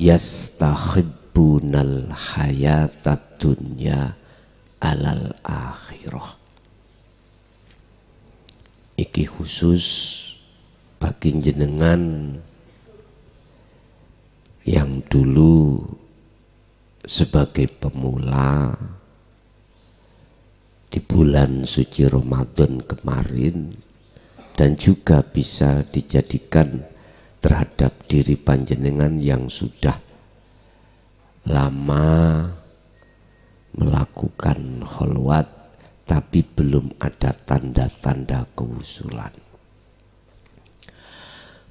yastahibbunal hayatad dunya alal akhirah. Iki khusus bagi jenengan yang dulu sebagai pemula di bulan suci Ramadan kemarin, dan juga bisa dijadikan terhadap diri panjenengan yang sudah lama melakukan kholwat tapi belum ada tanda-tanda kewusulan.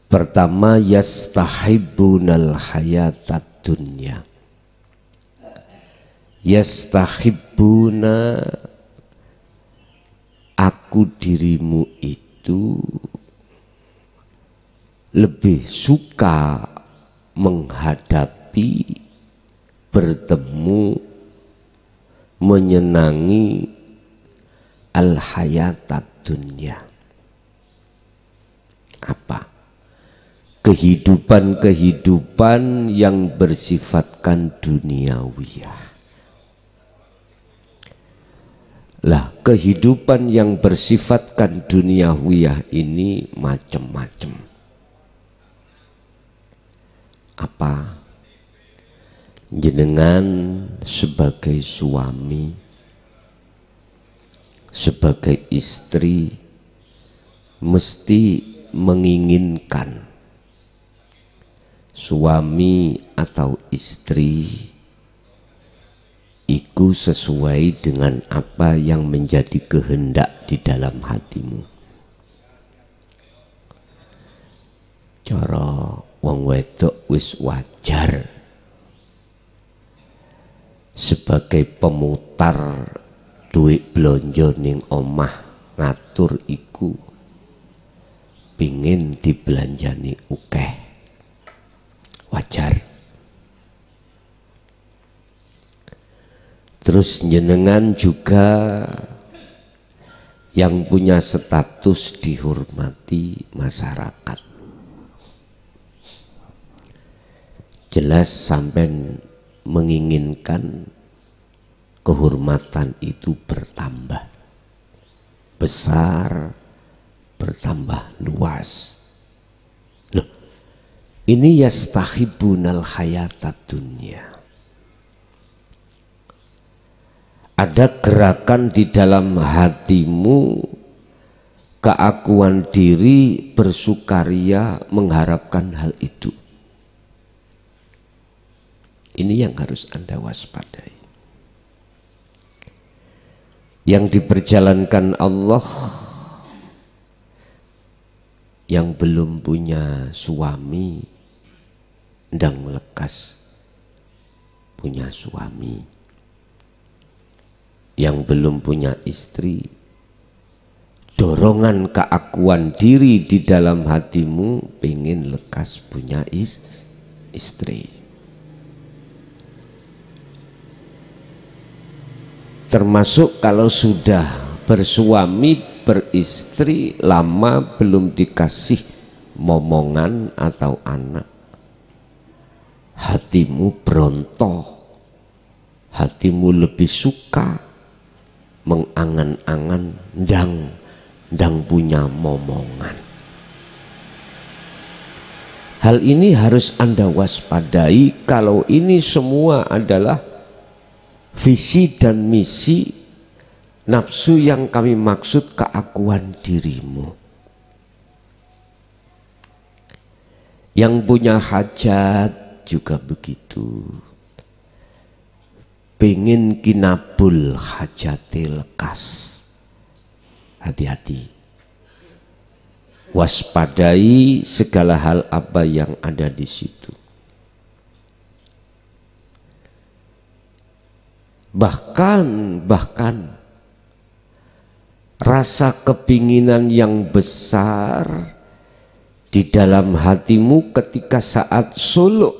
Pertama, yastahibbunal hayatad dunya. Yastahibbuna, aku dirimu itu lebih suka menghadapi, bertemu, menyenangi al-hayatad dunya. Apa? Kehidupan-kehidupan yang bersifatkan duniawiyah. Lah, kehidupan yang bersifatkan duniawiyah ini macam-macam. Apa? Jenengan sebagai suami, sebagai istri mesti menginginkan suami atau istri iku sesuai dengan apa yang menjadi kehendak di dalam hatimu. Cara wong wedok wis wajar sebagai pemutar duit blonjo ning omah ngatur iku pingin dibelanjani ukeh, wajar. Terus jenengan juga yang punya status dihormati masyarakat, jelas sampai menginginkan kehormatan itu bertambah besar, bertambah luas. Loh, ini yastahibbunal hayatad dunya. Ada gerakan di dalam hatimu, keakuan diri, bersukaria mengharapkan hal itu. Ini yang harus Anda waspadai. Yang diperjalankan Allah yang belum punya suami ndang lekas punya suami. Yang belum punya istri, dorongan keakuan diri di dalam hatimu pengen lekas punya istri. Termasuk kalau sudah bersuami, beristri, lama belum dikasih momongan atau anak, hatimu berontoh, hatimu lebih suka mengangan-angan ndang punya momongan. Hal ini harus Anda waspadai kalau ini semua adalah visi dan misi nafsu yang kami maksud keakuan dirimu. Yang punya hajat juga begitu. Pengen kinabul hajati lekas. Hati-hati. Waspadai segala hal apa yang ada di situ. Bahkan rasa kepinginan yang besar di dalam hatimu ketika saat suluk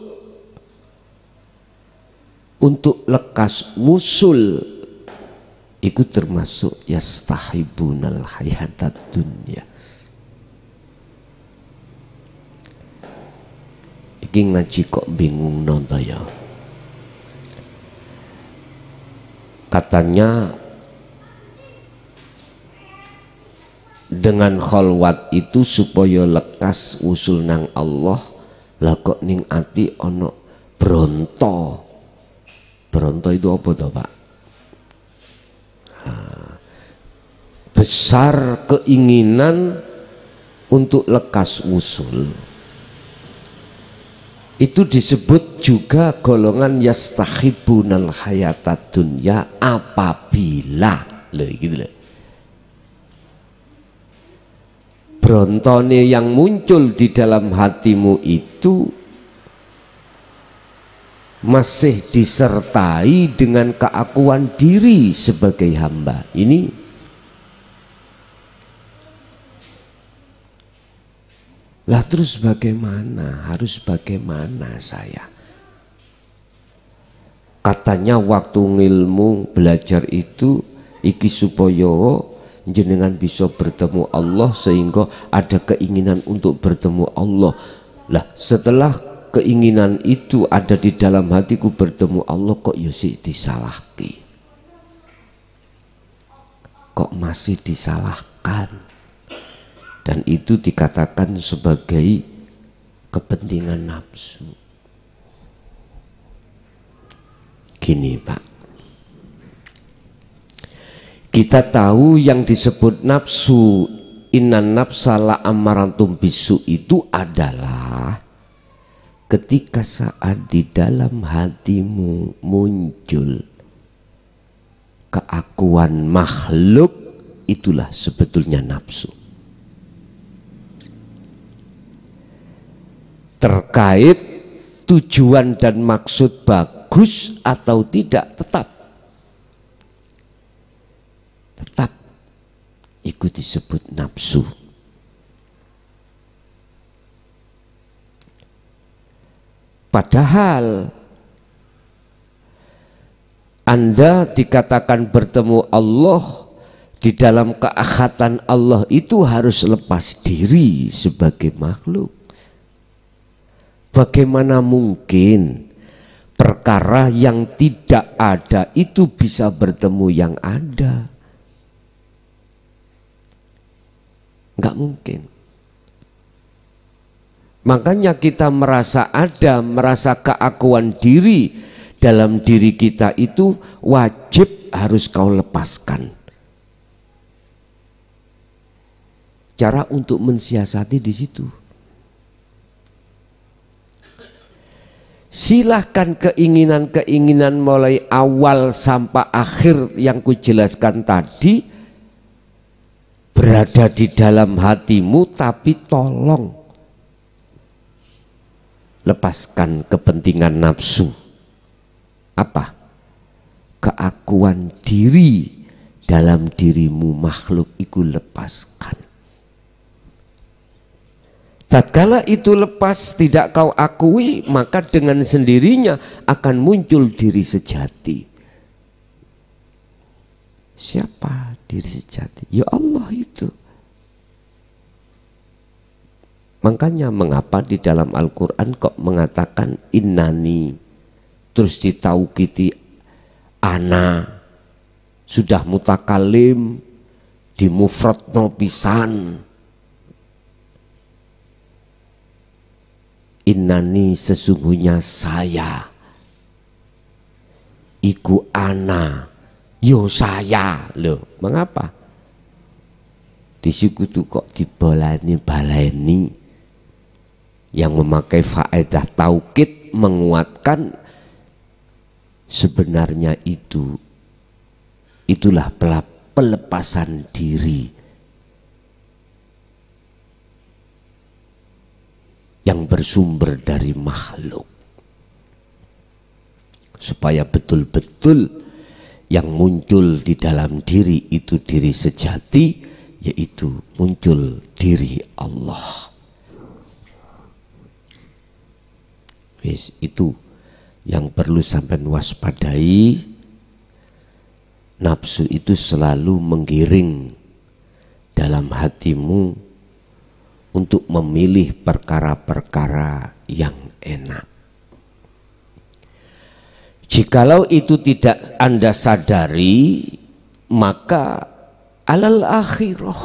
untuk lekas musul, itu termasuk yastahibbunal hayatad dunya. Iki ngaji kok bingung nonton ya. Katanya dengan kholwat itu supaya lekas usul nang Allah, lah kok ning ati ono bronto. Bronto itu apa toh Pak? Besar keinginan untuk lekas usul. Itu disebut juga golongan yastakhibunal hayatad dunya apabila gitu loh. Brontone yang muncul di dalam hatimu itu masih disertai dengan keakuan diri sebagai hamba. Ini lah terus bagaimana? Harus bagaimana saya? Katanya waktu ngilmu belajar itu iki supaya jenengan bisa bertemu Allah, sehingga ada keinginan untuk bertemu Allah. Lah setelah keinginan itu ada di dalam hatiku bertemu Allah, kok ya sih disalahkan? Kok masih disalahkan? Dan itu dikatakan sebagai kepentingan nafsu. Gini Pak, kita tahu yang disebut nafsu, innan nafsa la ammarantum bisu, itu adalah ketika saat di dalam hatimu muncul keakuan makhluk, itulah sebetulnya nafsu. Terkait tujuan dan maksud bagus atau tidak, tetap ikut disebut nafsu. Padahal Anda dikatakan bertemu Allah, di dalam keakhatan Allah itu harus lepas diri sebagai makhluk. Bagaimana mungkin perkara yang tidak ada itu bisa bertemu yang ada? Enggak mungkin. Makanya kita merasa ada, merasa keakuan diri dalam diri kita itu wajib harus kau lepaskan. Cara untuk mensiasati di situ. Silahkan keinginan-keinginan mulai awal sampai akhir yang kujelaskan tadi berada di dalam hatimu, tapi tolong lepaskan kepentingan nafsu. Apa? Keakuan diri dalam dirimu makhluk itu lepaskan. Tatkala itu lepas, tidak kau akui, maka dengan sendirinya akan muncul diri sejati. Siapa diri sejati? Ya Allah itu. Makanya mengapa di dalam Al-Quran kok mengatakan innani, terus ditaukiti ana, sudah mutakalim, di mufradno pisan. Innani, sesungguhnya saya, iku ana, yo saya. Loh, mengapa? Di situ kok baleni yang memakai faedah taukid menguatkan sebenarnya itulah pelepasan diri yang bersumber dari makhluk, supaya betul-betul yang muncul di dalam diri itu diri sejati, yaitu muncul diri Allah. Wis, itu yang perlu sampai waspadai. Nafsu itu selalu menggiring dalam hatimu untuk memilih perkara-perkara yang enak. Jikalau itu tidak Anda sadari, maka alal akhirah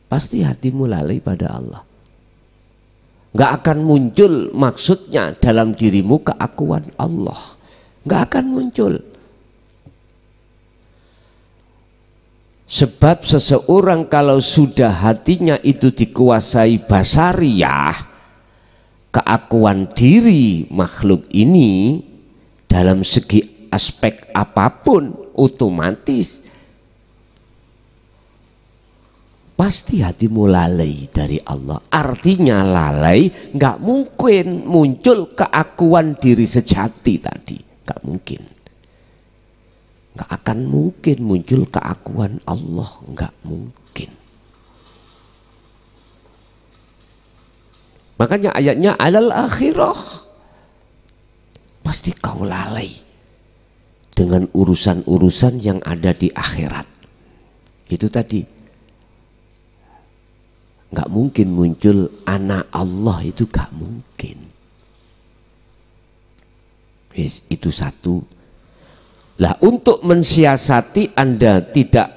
pasti hatimu lalai pada Allah. Nggak akan muncul maksudnya dalam dirimu keakuan Allah, nggak akan muncul. Sebab seseorang kalau sudah hatinya itu dikuasai basariyah, keakuan diri makhluk ini dalam segi aspek apapun, otomatis pasti hatimu lalai dari Allah. Artinya lalai, nggak mungkin muncul keakuan diri sejati tadi, nggak mungkin. Nggak akan mungkin muncul keakuan Allah, nggak mungkin. Makanya ayatnya alal akhirah, pasti kau lalai dengan urusan-urusan yang ada di akhirat. Itu tadi, nggak mungkin muncul anak Allah, itu nggak mungkin. Yes, itu satu. Lah, untuk mensiasati Anda tidak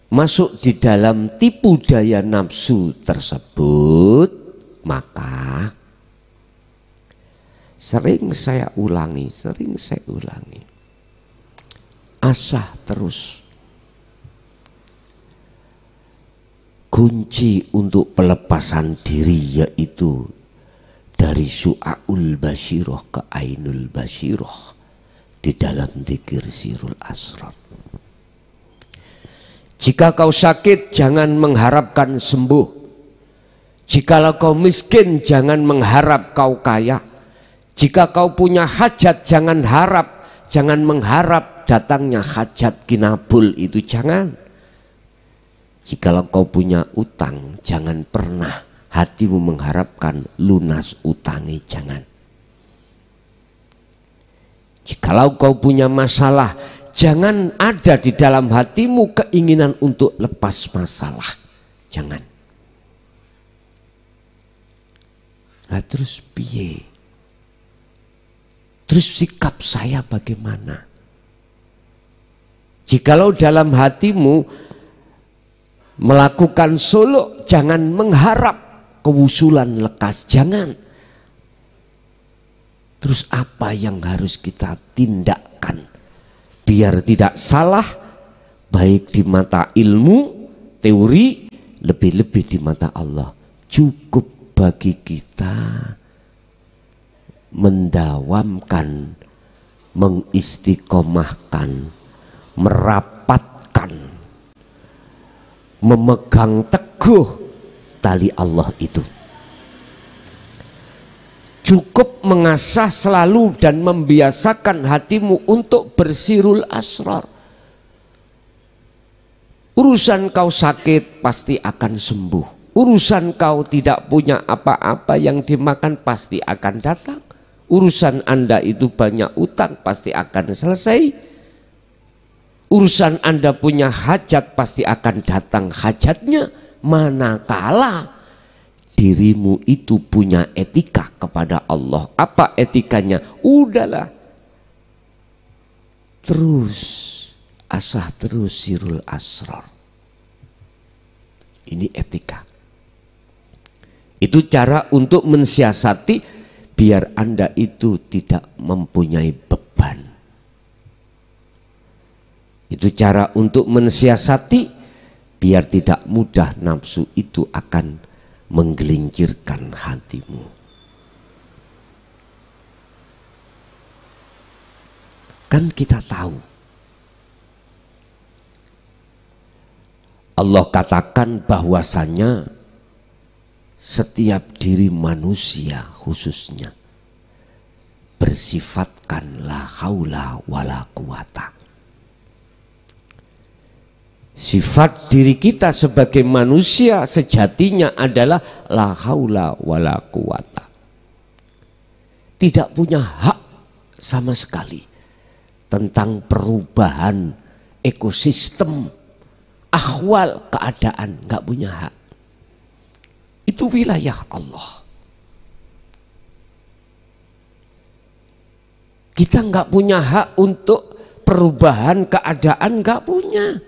masuk di dalam tipu daya nafsu tersebut, maka sering saya ulangi, asah terus. Kunci untuk pelepasan diri yaitu dari syu'aul basyirah ke ainul basyirah di dalam dzikir sirul asrar. Jika kau sakit, jangan mengharapkan sembuh. Jikalau kau miskin, jangan mengharap kau kaya. Jika kau punya hajat, jangan mengharap datangnya hajat kinabul, itu jangan. Jikalau kau punya utang, jangan pernah hatimu mengharapkan lunas utangi, jangan. Jikalau kau punya masalah, jangan ada di dalam hatimu keinginan untuk lepas masalah, jangan. Nah, terus piye? Terus sikap saya bagaimana? Jikalau dalam hatimu melakukan suluk, jangan mengharap kewusulan lekas, jangan. Terus apa yang harus kita tindakkan biar tidak salah, baik di mata ilmu, teori, lebih-lebih di mata Allah? Cukup bagi kita mendawamkan, mengistiqomahkan, merapatkan, memegang teguh tali Allah itu. Cukup mengasah selalu dan membiasakan hatimu untuk bersirul asrar. Urusan kau sakit pasti akan sembuh. Urusan kau tidak punya apa-apa yang dimakan pasti akan datang. Urusan Anda itu banyak utang pasti akan selesai. Urusan Anda punya hajat pasti akan datang hajatnya. Manakala dirimu itu punya etika kepada Allah. Apa etikanya? Udahlah, terus asah terus sirul asrar. Ini etika. Itu cara untuk mensiasati biar Anda itu tidak mempunyai beban. Itu cara untuk mensiasati biar tidak mudah nafsu itu akan menggelincirkan hatimu. Kan kita tahu Allah katakan bahwasanya setiap diri manusia khususnya bersifatkan la haula wala quwata. Sifat diri kita sebagai manusia sejatinya adalah la haula wala quwata. Tidak punya hak sama sekali tentang perubahan ekosistem, ahwal, keadaan, nggak punya hak. Itu wilayah Allah. Kita nggak punya hak untuk perubahan keadaan, nggak punya.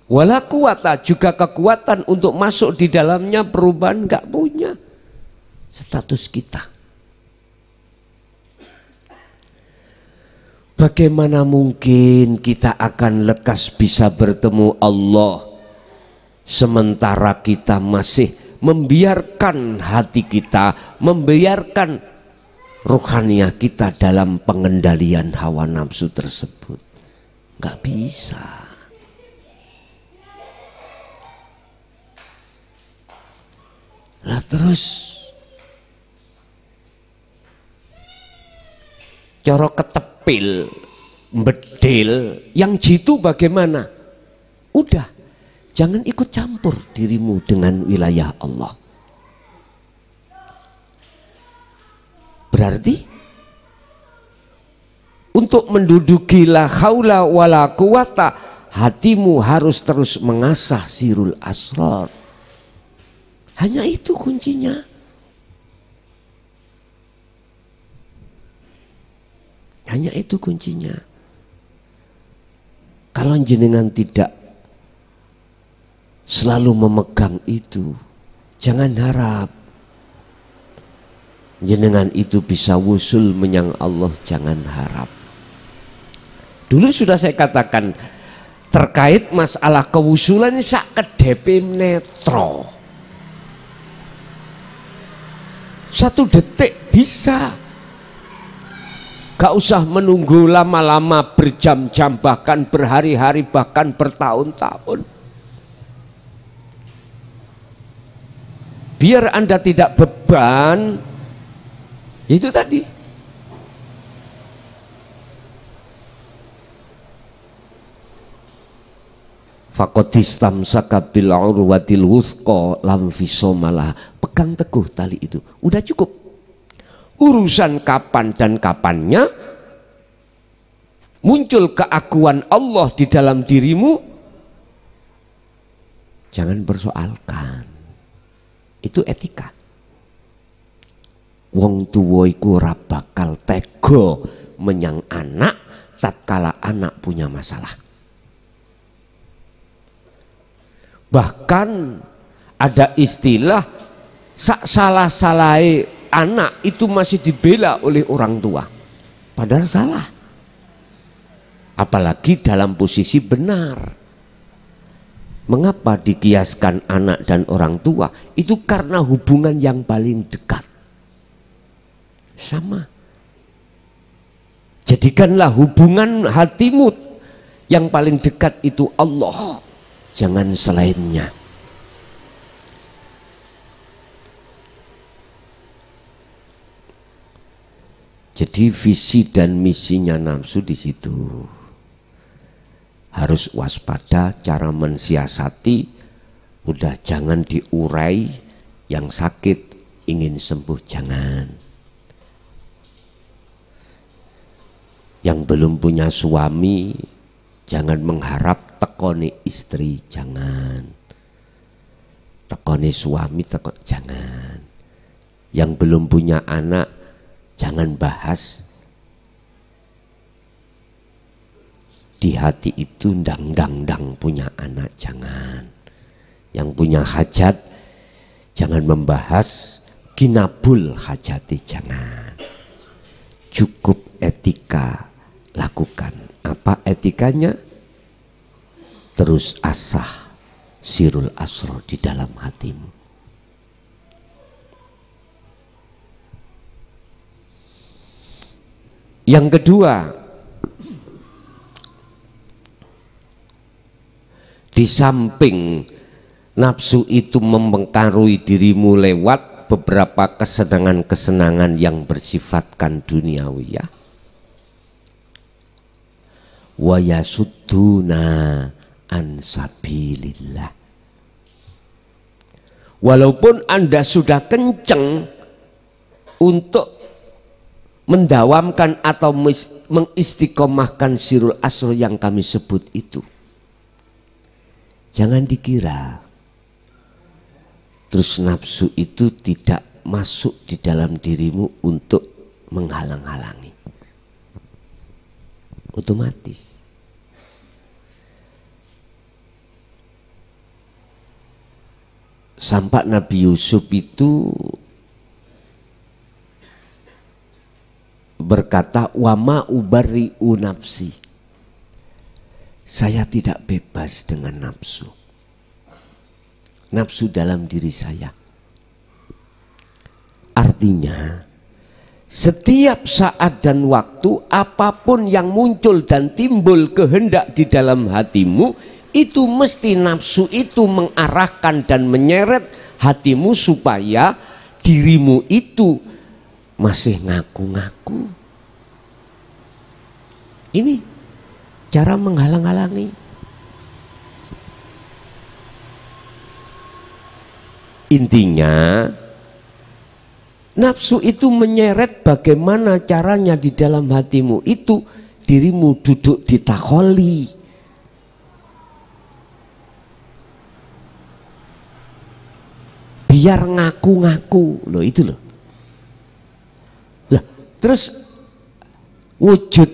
Wala quwata, juga kekuatan untuk masuk di dalamnya perubahan nggak punya. Status kita. Bagaimana mungkin kita akan lekas bisa bertemu Allah sementara kita masih membiarkan hati kita, membiarkan rohaniah kita dalam pengendalian hawa nafsu tersebut? Nggak bisa. Lah terus coro ketepil, bedil, yang jitu bagaimana? Udah, jangan ikut campur dirimu dengan wilayah Allah. Berarti untuk menduduki la haula wala quwata, hatimu harus terus mengasah sirul asrar. Hanya itu kuncinya. Hanya itu kuncinya. Kalau jenengan tidak selalu memegang itu, jangan harap jenengan itu bisa wusul menyang Allah, jangan harap. Dulu sudah saya katakan terkait masalah kewusulan ini sak kedepe netro. 1 detik bisa. Gak usah menunggu lama-lama berjam-jam, bahkan berhari-hari, bahkan bertahun-tahun. Biar Anda tidak beban, itu tadi. Fakotistamsaka bil urwatil wuthqa lam fisamalah. Pegang teguh tali itu. Udah cukup. Urusan kapan dan kapannya muncul keakuan Allah di dalam dirimu, jangan persoalkan. Itu etika. Wong tuwa iku ora bakal tega menyang anak tatkala anak punya masalah. Bahkan ada istilah sak salah-salahe anak itu masih dibela oleh orang tua, padahal salah. Apalagi dalam posisi benar. Mengapa dikiaskan anak dan orang tua? Itu karena hubungan yang paling dekat. Sama. Jadikanlah hubungan hatimu yang paling dekat itu Allah, jangan selainnya. Jadi visi dan misinya nafsu di situ. Harus waspada cara mensiasati. Udah jangan diurai, yang sakit ingin sembuh jangan. Yang belum punya suami jangan mengharap tekoni istri, jangan. Tekoni suami jangan. Yang belum punya anak jangan bahas di hati itu dang punya anak, jangan. Yang punya hajat jangan membahas kinabul hajati, jangan. Cukup etika lakukan. Apa etikanya? Terus asah sirul asro di dalam hatimu. Yang kedua, di samping nafsu itu mempengaruhi dirimu lewat beberapa kesenangan-kesenangan yang bersifatkan duniawi, ya, wa yasudduna an sabilillah. Walaupun Anda sudah kenceng untuk mendawamkan atau mengistiqomahkan sirul asr yang kami sebut itu, jangan dikira terus nafsu itu tidak masuk di dalam dirimu untuk menghalang-halangi. Otomatis. Sampai Nabi Yusuf itu berkata, wama ubari'u nafsi, saya tidak bebas dengan nafsu. Nafsu dalam diri saya. Artinya setiap saat dan waktu apapun yang muncul dan timbul kehendak di dalam hatimu, itu mesti nafsu itu mengarahkan dan menyeret hatimu supaya dirimu itu masih ngaku-ngaku. Ini cara menghalang-halangi. Intinya nafsu itu menyeret bagaimana caranya di dalam hatimu itu dirimu duduk di takholi. Biar ngaku-ngaku, loh itu loh. Lah, terus wujud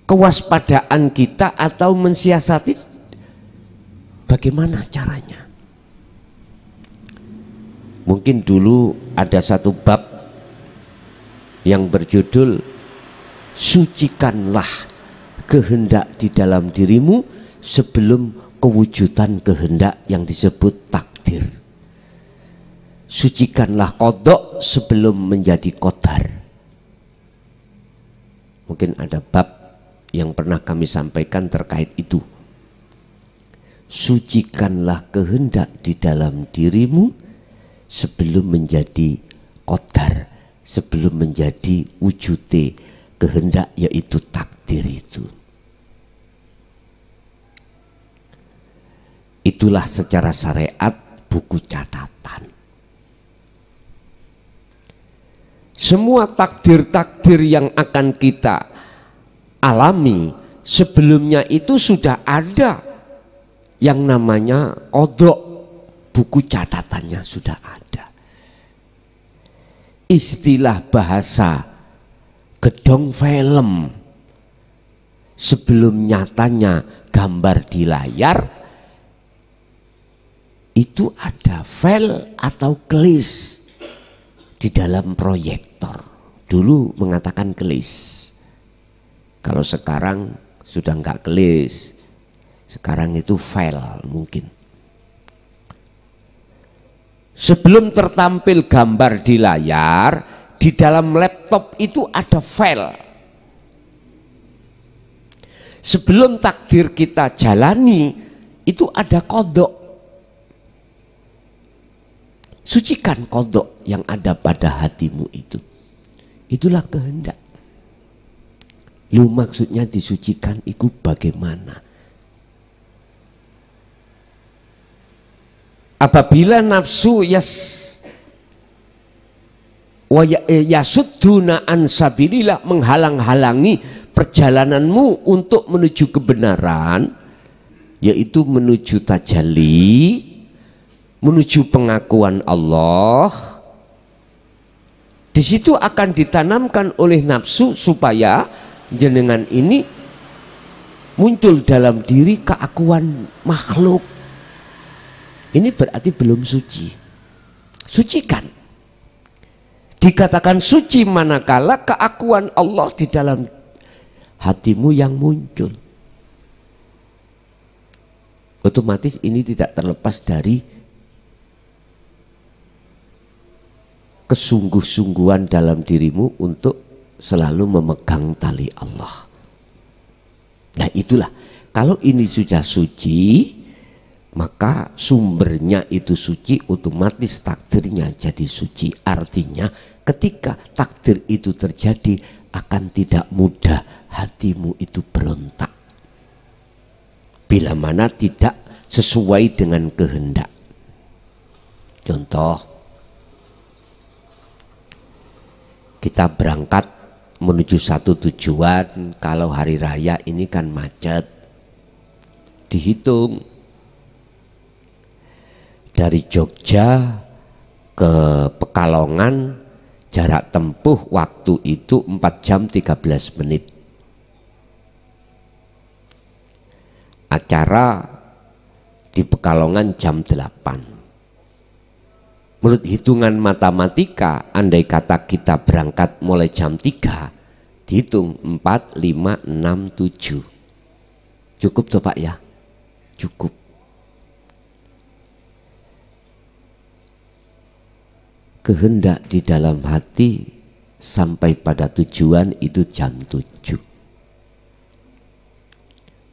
kewaspadaan kita atau mensiasati bagaimana caranya? Mungkin dulu ada satu bab yang berjudul sucikanlah kehendak di dalam dirimu sebelum kewujudan kehendak yang disebut takdir. Sucikanlah qadha sebelum menjadi qadar. Mungkin ada bab yang pernah kami sampaikan terkait itu. Sucikanlah kehendak di dalam dirimu sebelum menjadi qadar, sebelum menjadi wujude kehendak, yaitu takdir itu. Itulah secara syariat buku catatan. Semua takdir-takdir yang akan kita alami sebelumnya itu sudah ada yang namanya qadha, buku catatannya sudah ada. Istilah bahasa gedong film, sebelum nyatanya gambar di layar, itu ada file atau klis di dalam proyektor. Dulu mengatakan kelis, kalau sekarang sudah enggak kelis, sekarang itu file mungkin. Sebelum tertampil gambar di layar, di dalam laptop itu ada file. Sebelum takdir kita jalani, itu ada qadha. Sucikan qadha yang ada pada hatimu itu. Itulah kehendak. Lu maksudnya disucikan itu bagaimana? Apabila nafsu yasudduna an sabilillah, menghalang-halangi perjalananmu untuk menuju kebenaran, yaitu menuju tajalli, menuju pengakuan Allah, di situ akan ditanamkan oleh nafsu supaya jenengan ini muncul dalam diri keakuan makhluk. Ini berarti belum suci. Sucikan. Dikatakan suci manakala keakuan Allah di dalam hatimu yang muncul. Otomatis ini tidak terlepas dari kesungguh-sungguhan dalam dirimu untuk selalu memegang tali Allah. Nah itulah, kalau ini sudah suci, maka sumbernya itu suci, otomatis takdirnya jadi suci. Artinya ketika takdir itu terjadi, akan tidak mudah hatimu itu berontak bila mana tidak sesuai dengan kehendak. Contoh, kita berangkat menuju satu tujuan, kalau hari raya ini kan macet, dihitung dari Jogja ke Pekalongan Jarak tempuh waktu itu 4 jam 13 menit. Acara di Pekalongan jam 8. Menurut hitungan matematika, andai kata kita berangkat mulai jam 3, dihitung 4, 5, 6, 7. Cukup toh Pak ya? Cukup. Kehendak di dalam hati sampai pada tujuan itu jam 7.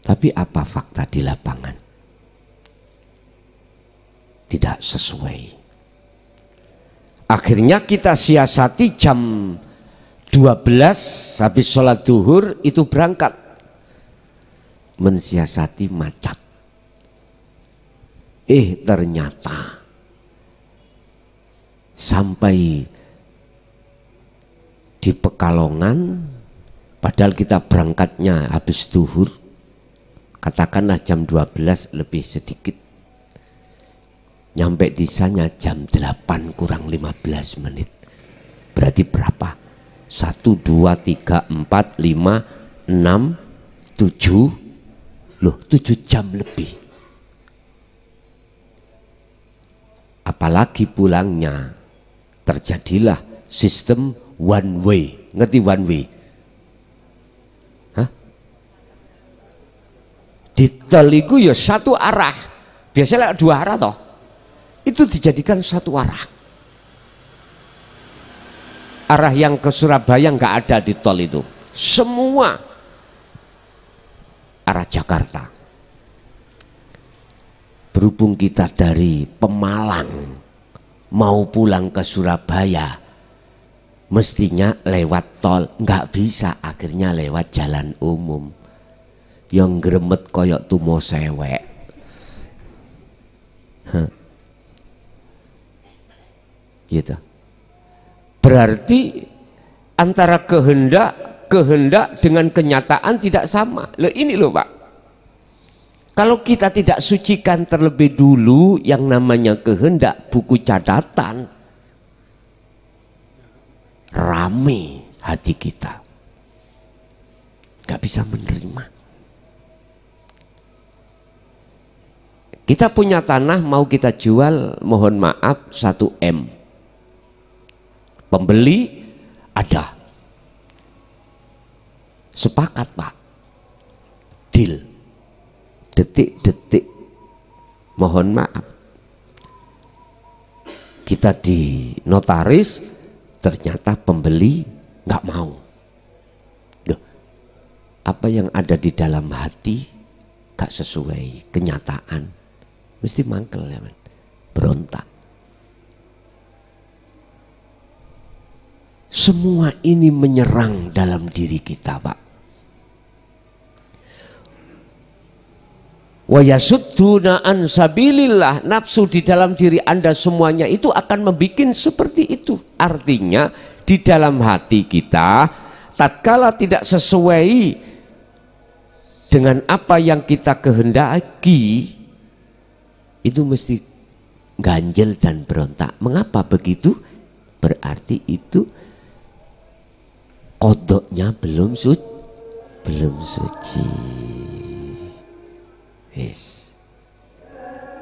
Tapi apa fakta di lapangan? Tidak sesuai. Akhirnya kita siasati jam 12 habis sholat duhur itu berangkat. Mensiasati macet. Ternyata sampai di Pekalongan, padahal kita berangkatnya habis duhur, katakanlah jam 12 lebih sedikit, nyampe di sana jam 8 kurang 15 menit. Berarti berapa? 1, 2, 3, 4, 5, 6, 7. Loh, 7 jam lebih. Apalagi pulangnya terjadilah sistem one way. Ngerti one way? Hah? Di tol itu ya satu arah. Biasanya 2 arah toh. Itu dijadikan satu arah. Arah yang ke Surabaya nggak ada di tol itu. Semua arah Jakarta. Berhubung kita dari Pemalang mau pulang ke Surabaya, mestinya lewat tol, nggak bisa, akhirnya lewat jalan umum yang gremet koyok tumo sewek. Gitu. Berarti antara kehendak dengan kenyataan tidak sama. Loh ini loh Pak, kalau kita tidak sucikan terlebih dulu yang namanya kehendak, buku catatan, rame hati kita, gak bisa menerima. Kita punya tanah mau kita jual, mohon maaf 1 M. Pembeli ada, sepakat Pak, deal. Detik-detik, mohon maaf, kita di notaris, ternyata pembeli nggak mau. Duh, apa yang ada di dalam hati gak sesuai kenyataan, mesti mangkel ya man, berontak. Semua ini menyerang dalam diri kita Pak. Wa yasudduna an sabilillah, nafsu di dalam diri Anda semuanya itu akan membuat seperti itu. Artinya di dalam hati kita tatkala tidak sesuai dengan apa yang kita kehendaki, itu mesti ganjel dan berontak. Mengapa begitu? Berarti itu kodoknya belum suci. Yes.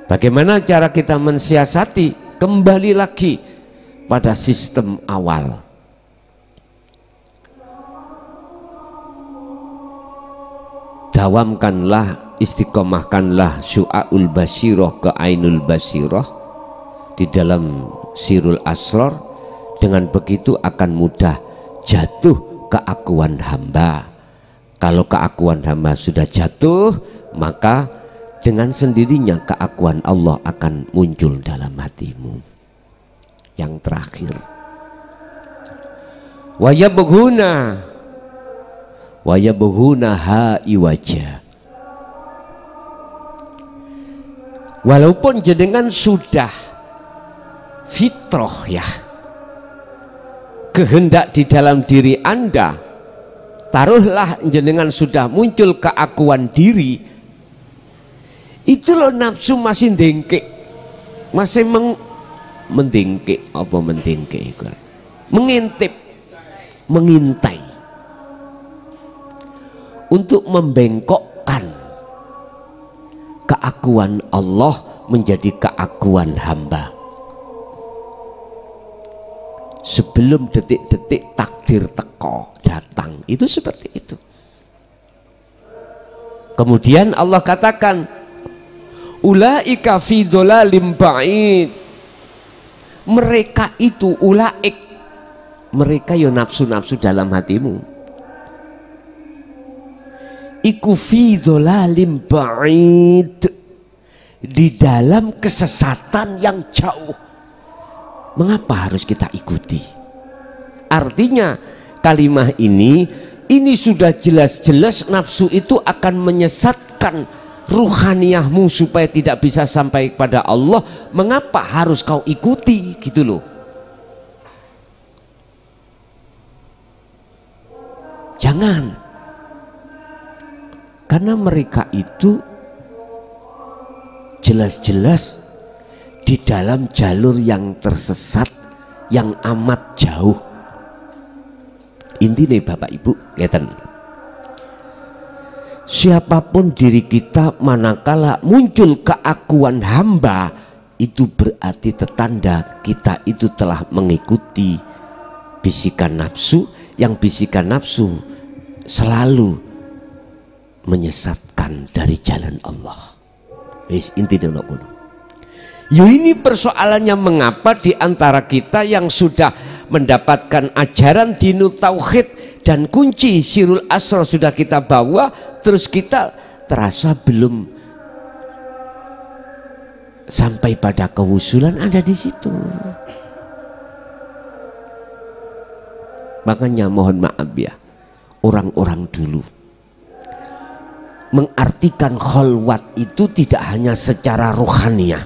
Bagaimana cara kita mensiasati? Kembali lagi pada sistem awal. Dawamkanlah, istiqomahkanlah syu'aul basyiroh ke ainul basyiroh di dalam sirul asror. Dengan begitu akan mudah jatuh keakuan hamba. Kalau keakuan hamba sudah jatuh, maka dengan sendirinya keakuan Allah akan muncul dalam hatimu. Yang terakhir, wayabghuna ha'i wajah. Walaupun jenengan sudah fitrah ya, kehendak di dalam diri Anda, taruhlah jenengan sudah muncul keakuan diri, itu loh nafsu masih dengkek, masih mendengkek. Apa mendengkek itu? mengintip, mengintai untuk membengkokkan keakuan Allah menjadi keakuan hamba. Sebelum detik-detik takdir teko datang, itu seperti itu. Kemudian Allah katakan, ulaika fi dhalalim ba'id. Mereka itu ulaik, mereka yo nafsu-nafsu dalam hatimu. Iku fi dhalalim ba'id, di dalam kesesatan yang jauh. Mengapa harus kita ikuti? Artinya kalimah ini sudah jelas-jelas nafsu itu akan menyesatkan ruhaniyahmu supaya tidak bisa sampai kepada Allah. Mengapa harus kau ikuti, gitu loh. Jangan. Karena mereka itu jelas-jelas di dalam jalur yang tersesat, yang amat jauh. Intinya Bapak Ibu, ngeten. Siapapun diri kita, manakala muncul keakuan hamba, itu berarti tertanda kita itu telah mengikuti bisikan nafsu, yang bisikan nafsu selalu menyesatkan dari jalan Allah. Wis intinya ngono. Yo, ini persoalannya, mengapa di antara kita yang sudah mendapatkan ajaran dinut tauhid dan kunci sirul asrar sudah kita bawa, terus kita terasa belum sampai pada kewusulan ada di situ. Makanya mohon maaf ya, orang-orang dulu mengartikan khalwat itu tidak hanya secara rohaniah,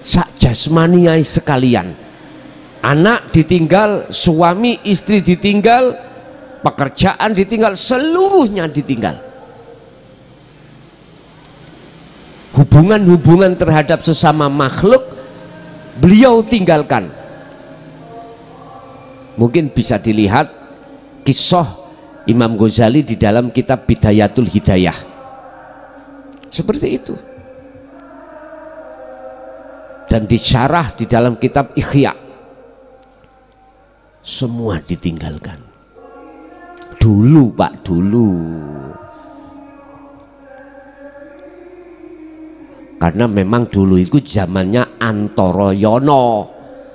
sak jasmaniah sekalian. Anak ditinggal, suami istri ditinggal, pekerjaan ditinggal, seluruhnya ditinggal. Hubungan-hubungan terhadap sesama makhluk beliau tinggalkan. Mungkin bisa dilihat kisah Imam Ghazali di dalam kitab Bidayatul Hidayah. Seperti itu. Dan disyarah di dalam kitab Ikhya. Semua ditinggalkan. Dulu Pak, dulu. Karena memang dulu itu zamannya Antara Yono.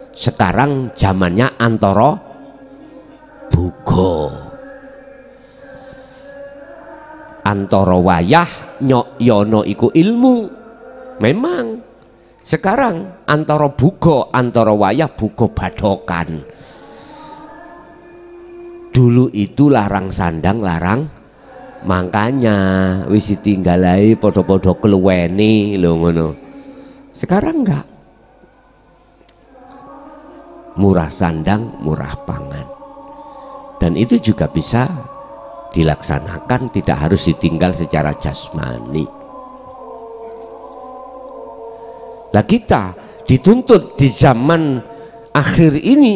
Sekarang zamannya Antara Bugo. Antara wayah nyok yono iku ilmu. Memang sekarang antara bugo, antara wayah bugo badokan. Dulu itu larang sandang, larang makanya wis tinggalai podo-podo keluweni lho ngono. Sekarang enggak. Murah sandang, murah pangan. Dan itu juga bisa dilaksanakan, tidak harus ditinggal secara jasmani. Lah kita dituntut di zaman akhir ini,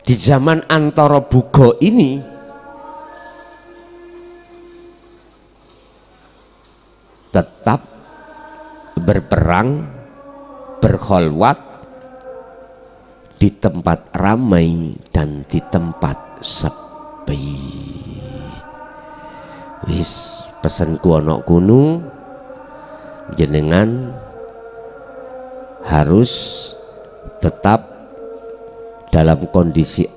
di zaman antara bugo ini, tetap berperang, berkholwat di tempat ramai dan di tempat sepi. Wis pesen kuono kuno, jenengan harus tetap dalam kondisi